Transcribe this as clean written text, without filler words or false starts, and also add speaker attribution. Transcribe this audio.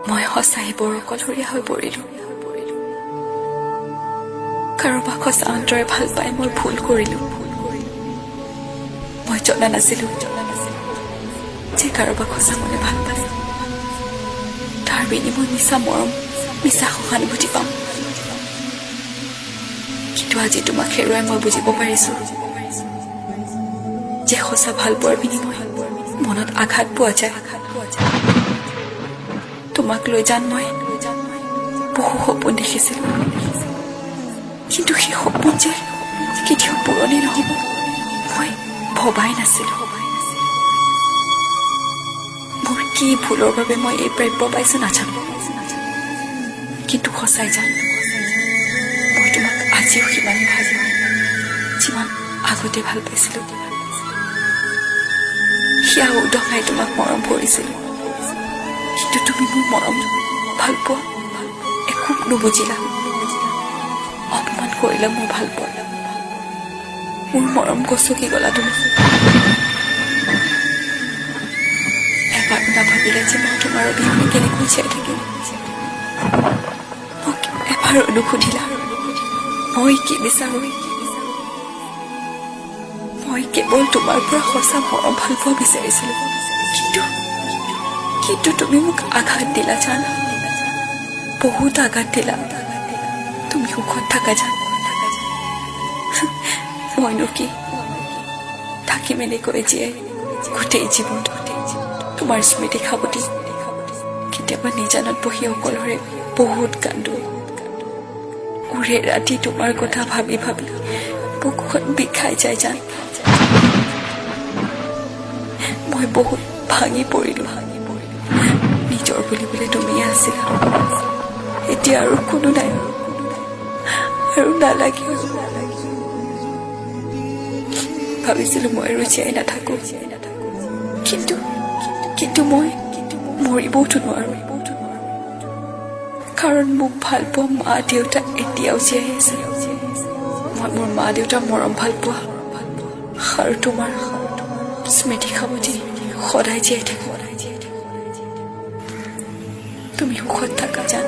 Speaker 1: মই সঁচাই বৰ অকলশৰীয়া হৈ পৰিলোঁ। কাৰোবাক সঁচা অন্তৰে ভাল পাই মই ভুল কৰিলোঁ। মই জনা নাছিলোঁ যে কাৰোবাক সঁচা মনে ভাল পালে তাৰ বিনিময় মিছা মৰম, মিছা সহানুভূতি পাম। কিন্তু আজি তোমাক হেৰুৱাই মই বুজিব পাৰিছোঁ যে সঁচা ভাল পোৱাৰ বিনিময় মনত আঘাত পোৱা যায়। তোমাক লৈ জান মই বহু সপোন দেখিছিলোঁ, কিন্তু সেই সপোন যে কেতিয়াও পূৰণেই নহ'ব মই ভবাই নাছিলোঁ। মোৰ কি ভুলৰ বাবে মই এই প্ৰাপ্য পাইছোঁ নাজানো, কিন্তু সঁচাই জানো মই তোমাক আজিও সিমান ভাল পাওঁ যিমান আগতে ভাল পাইছিলোঁ। সেয়া উদঙাই তোমাক মৰম কৰিছিলোঁ, কিন্তু তুমি মোৰ মৰম ভাল পোৱা একো নুবুজিলা। অপমান কৰিলা মোৰ ভাল পোৱা, মোৰ মৰম গছকি গলা তুমি। এবাৰ নাভাবিলা যে মই তোমাৰ অবিহনে কেনেকৈ জীয়াই থাকিম। মোক এবাৰ নুসুধিলা মই কি বিচাৰোঁ। মই কেৱল তোমাৰ পৰা সঁচা মৰম ভাল পোৱা বিচাৰিছিলোঁ, কিন্তু তুমি মোক আঘাত দিলা জানা, বহুত আঘাত দিলা। তুমি সুখত থাকা জান, মইনো কি থাকিম এনেকৈ জীয়াই গোটেই জীৱন তোমাৰ স্মৃতি সাৱটি। কেতিয়াবা নিজানত বহি অকলৰে বহুত কান্দো, উৰে ৰাতি তোমাৰ কথা ভাবি ভাবি বুকুখন বিষাই যায় জান। মই বহুত ভাঙি পৰিলোঁ, নিজৰ বুলিবলৈ তুমিয়ে আছিলা। এতিয়া আৰু কোনো নাই আৰু নালাগে। ভাবিছিলোঁ মই আৰু জীয়াই নাথাকো, কিন্তু মই মৰিবওতো নোৱাৰো, কাৰণ মোক ভাল পোৱা মা দেউতা এতিয়াও জীয়াই আছে। মই মোৰ মা দেউতাৰ মৰম ভাল পোৱা আৰু তোমাৰ স্মৃতি সাৱটি সদায় জীয়াই থাকো। তুমি সুখত থাকা জান।